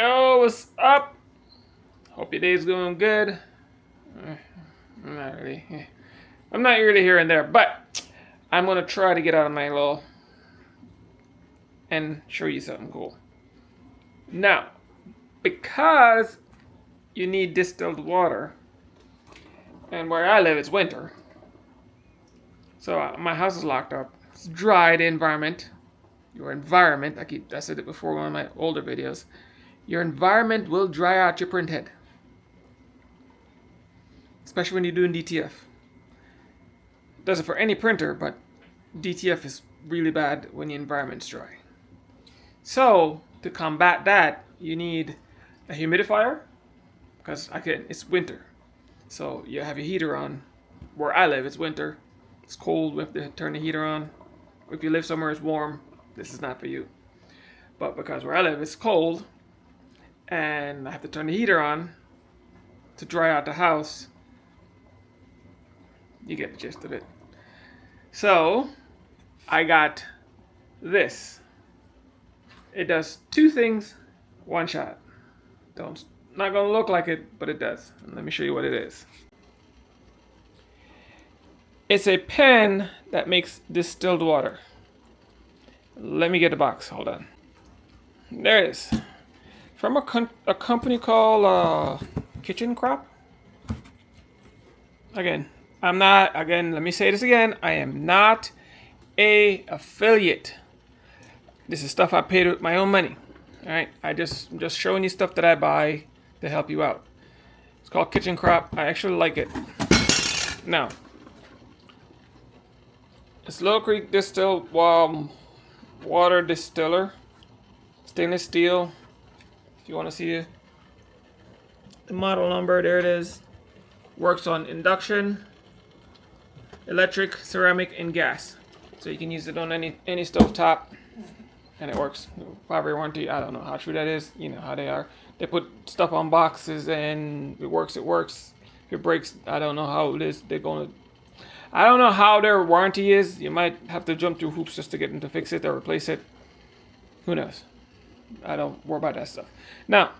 Yo, what's up? Hope your day's going good. I'm not really. I'm not really here and there, but I'm gonna try to get out of my lull and show you something cool. Now, because you need distilled water, and where I live it's winter, so my house is locked up. It's dry, the environment. Your environment. I said it before in one of my older videos. Your environment will dry out your print head, especially when you're doing DTF. It does it for any printer, but DTF is really bad when the environment's dry. So to combat that, you need a humidifier, because it's winter, so you have your heater on. Where I live, it's winter. It's cold. We have to turn the heater on. If you live somewhere it's warm, this is not for you. But because where I live it's cold, and I have to turn the heater on to dry out the house, you get the gist of it. So I got this. It does two things, one shot. Not gonna look like it, but it does. And let me show you what it is. It's a pen that makes distilled water. Let me get the box. Hold on. There it is. From a company called Kitchen Crop. Again, let me say this again. I am not a affiliate. This is stuff I paid with my own money. All right. I'm just showing you stuff that I buy to help you out. It's called Kitchen Crop. I actually like it. Now, it's Little Creek Distilled Water Distiller. Stainless steel. If you want to see the model number, there it is. Works on induction, electric, ceramic, and gas. So you can use it on any stove top, and it works. 5-year warranty. I don't know how true that is. You know how they are. They put stuff on boxes and it works. It works. If it breaks, I don't know how it is. I don't know how their warranty is. You might have to jump through hoops just to get them to fix it or replace it. Who knows? I don't worry about that stuff. Now,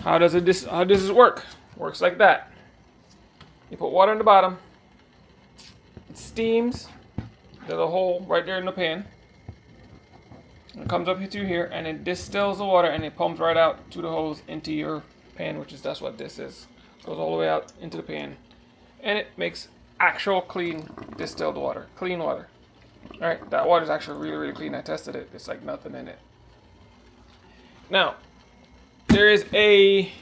how does this work? Works like that. You put water in the bottom. It steams. There's a hole right there in the pan. It comes up through here and it distills the water and it pumps right out to the hose into your pan, that's what this is. It goes all the way out into the pan, and it makes actual clean distilled water, clean water. All right, that water is actually really, really clean. I tested it. It's like nothing in it. Now, there is a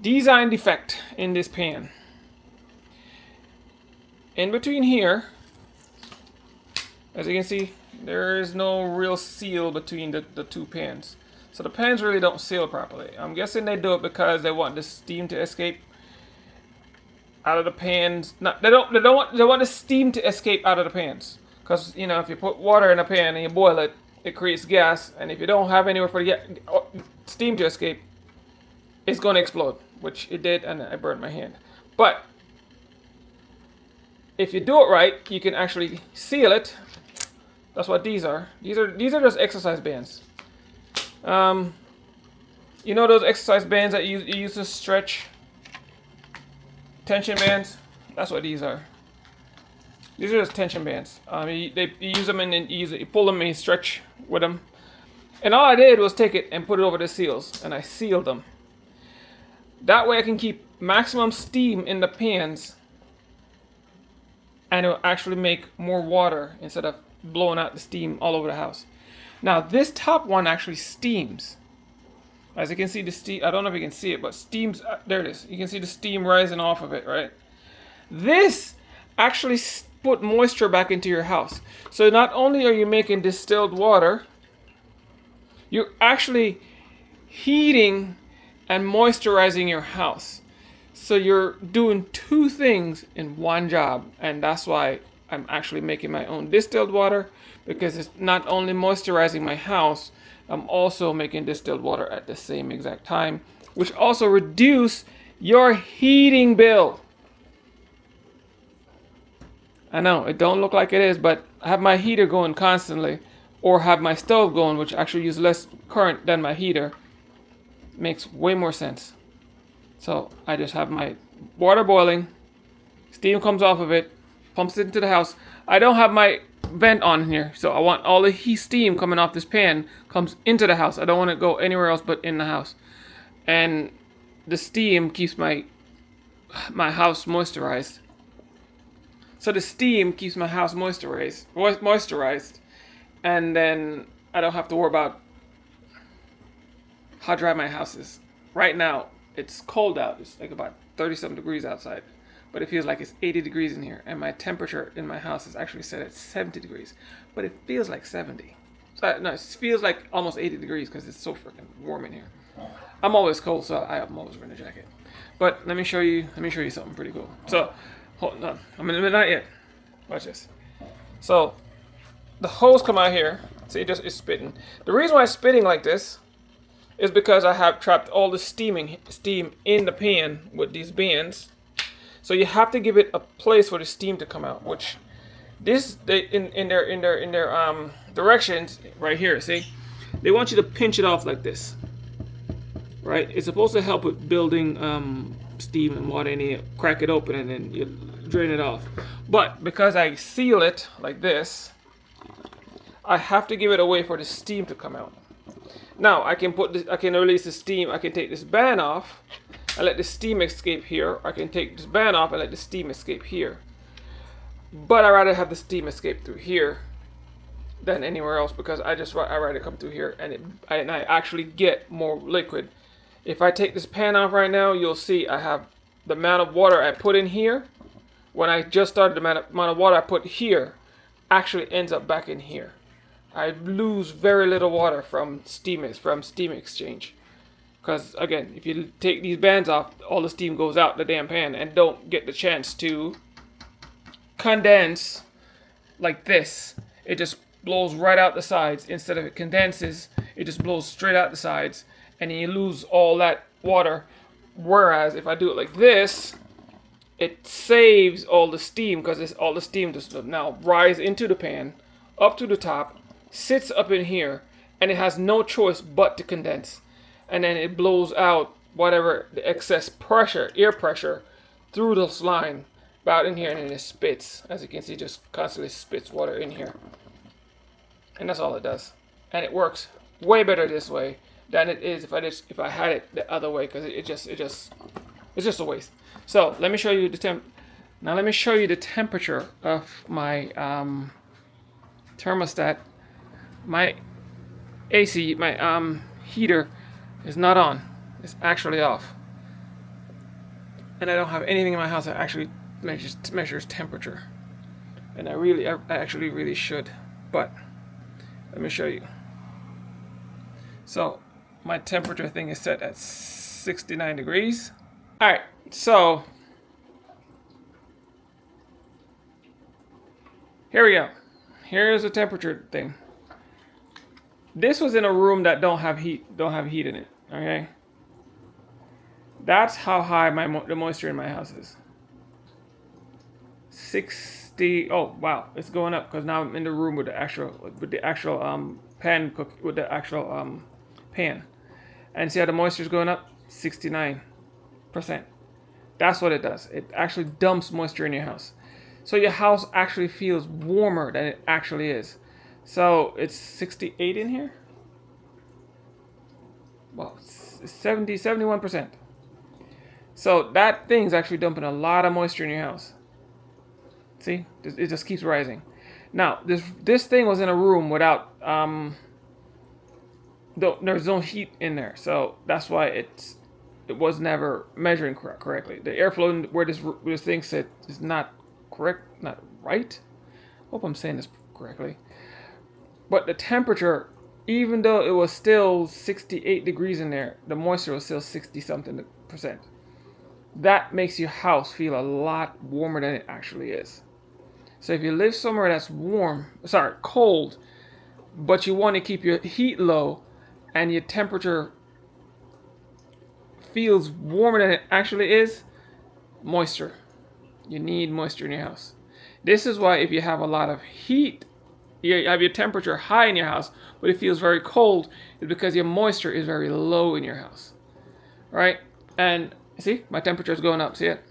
design defect in this pan. In between here, as you can see, there is no real seal between the two pans. So the pans really don't seal properly. I'm guessing they do it because they want the steam to escape out of the pans. They want the steam to escape out of the pans. Because, if you put water in a pan and you boil it, it creates gas, and if you don't have anywhere for the steam to escape, it's going to explode, which it did, and I burned my hand. But if you do it right, you can actually seal it. That's what these are. These are just exercise bands. You know those exercise bands that you use to stretch? Tension bands? That's what these are. These are just tension bands. You use them and then you pull them and you stretch with them. And all I did was take it and put it over the seals, and I sealed them. That way I can keep maximum steam in the pans, and it will actually make more water instead of blowing out the steam all over the house. Now this top one actually steams. As you can see the steam, I don't know if you can see it, but steams, there it is. You can see the steam rising off of it, right? This actually put moisture back into your house. So not only are you making distilled water, you're actually heating and moisturizing your house. So you're doing two things in one job, and that's why I'm actually making my own distilled water, because it's not only moisturizing my house, I'm also making distilled water at the same exact time, which also reduce your heating bill. I know it don't look like it is, but I have my heater going constantly, or have my stove going, which actually uses less current than my heater. Makes way more sense. So I just have my water boiling, steam comes off of it, pumps it into the house. I don't have my vent on here, so I want all the heat steam coming off this pan comes into the house. I don't want it to go anywhere else but in the house. And the steam keeps my house moisturized. So the steam keeps my house moisturized, and then I don't have to worry about how dry my house is. Right now, it's cold out. It's like about 30-something degrees outside. But it feels like it's 80 degrees in here. And my temperature in my house is actually set at 70 degrees. But it feels like 70. No, it feels like almost 80 degrees because it's so freaking warm in here. I'm always cold, so I'm always wearing a jacket. But let me show you something pretty cool. So, hold on. Not yet. Watch this. So, the hose come out here. See, it's spitting. The reason why it's spitting like this is because I have trapped all the steam in the pan with these bands. So you have to give it a place for the steam to come out, which in their directions right here, see? They want you to pinch it off like this. Right? It's supposed to help with building steam and water, and you crack it open and then you drain it off. But because I seal it like this, I have to give it a way for the steam to come out. Now I can release the steam. I can take this band off and let the steam escape here. I can take this band off and let the steam escape here. But I rather have the steam escape through here than anywhere else because I rather come through here and I actually get more liquid. If I take this pan off right now, you'll see I have the amount of water I put in here. When I just started, the amount of water I put here actually ends up back in here. I lose very little water from steam exchange. Because again, if you take these bands off, all the steam goes out the damn pan and don't get the chance to condense like this. It just blows right out the sides. Instead of it condenses, it just blows straight out the sides. And then you lose all that water. Whereas if I do it like this, it saves all the steam because all the steam just now rise into the pan, up to the top, sits up in here, and it has no choice but to condense. And then it blows out whatever the excess pressure, air pressure, through this line, about in here, and then it spits. As you can see, just constantly spits water in here. And that's all it does. And it works way better this way than it is if I had it the other way, because it's just a waste. So let me show you the Now let me show you the temperature of my thermostat. My AC, my heater is not on. It's actually off. And I don't have anything in my house that actually measures temperature. And I actually really should. But let me show you. So my temperature thing is set at 69 degrees. All right, so here we go. Here's the temperature thing. This was in a room that don't have heat in it. Okay, that's how high the moisture in my house is. 60. Oh wow, it's going up because now I'm in the room with the actual pan pan, and see how the moisture is going up? 69%. That's what it does. It actually dumps moisture in your house. So your house actually feels warmer than it actually is. So it's 68 in here. Well, it's 71%. So that thing's actually dumping a lot of moisture in your house. See, it just keeps rising. Now, this thing was in a room without there's no heat in there, so that's why it was never measuring correctly. The airflow where this thing sits is not correct, not right. Hope I'm saying this correctly. But the temperature, even though it was still 68 degrees in there, the moisture was still 60-something%. That makes your house feel a lot warmer than it actually is. So if you live somewhere that's cold, but you want to keep your heat low and your temperature feels warmer than it actually is, moisture. You need moisture in your house. This is why if you have a lot of heat, you have your temperature high in your house, but it feels very cold, is because your moisture is very low in your house. right? And see, my temperature is going up. See it?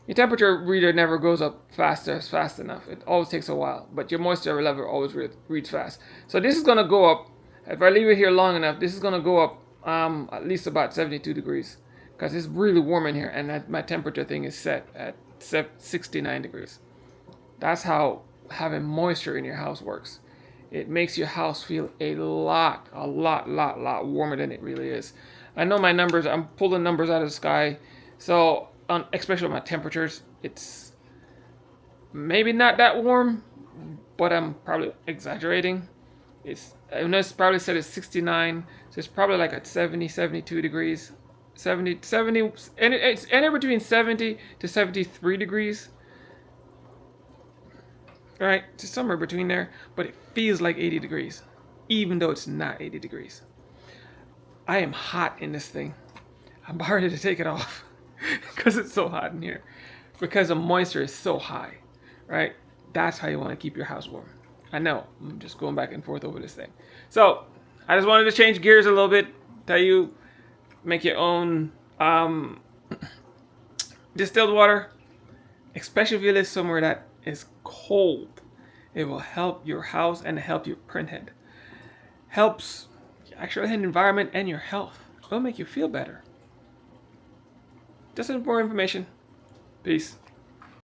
Your temperature reader never goes up fast enough. It always takes a while, but your moisture level always reads fast. So this is gonna go up. If I leave it here long enough, this is gonna go up at least about 72 degrees, because it's really warm in here, and my temperature thing is set at 69 degrees. That's how having moisture in your house works. It makes your house feel a lot warmer than it really is. I know my numbers. I'm pulling numbers out of the sky, so especially my temperatures, it's maybe not that warm, but I'm probably exaggerating. I know it's probably said it's 69, so it's probably like at 70, 72 degrees. 70, and it's anywhere between 70 to 73 degrees. Right, just somewhere between there, but it feels like 80 degrees, even though it's not 80 degrees. I am hot in this thing. I'm about ready to take it off because it's so hot in here, because the moisture is so high, right? That's how you want to keep your house warm. I know, I'm just going back and forth over this thing. So, I just wanted to change gears a little bit, tell you, make your own distilled water, especially if you live somewhere that is cold. It will help your house and help your printhead. Helps your actual environment and your health. It will make you feel better. Just more information. Peace.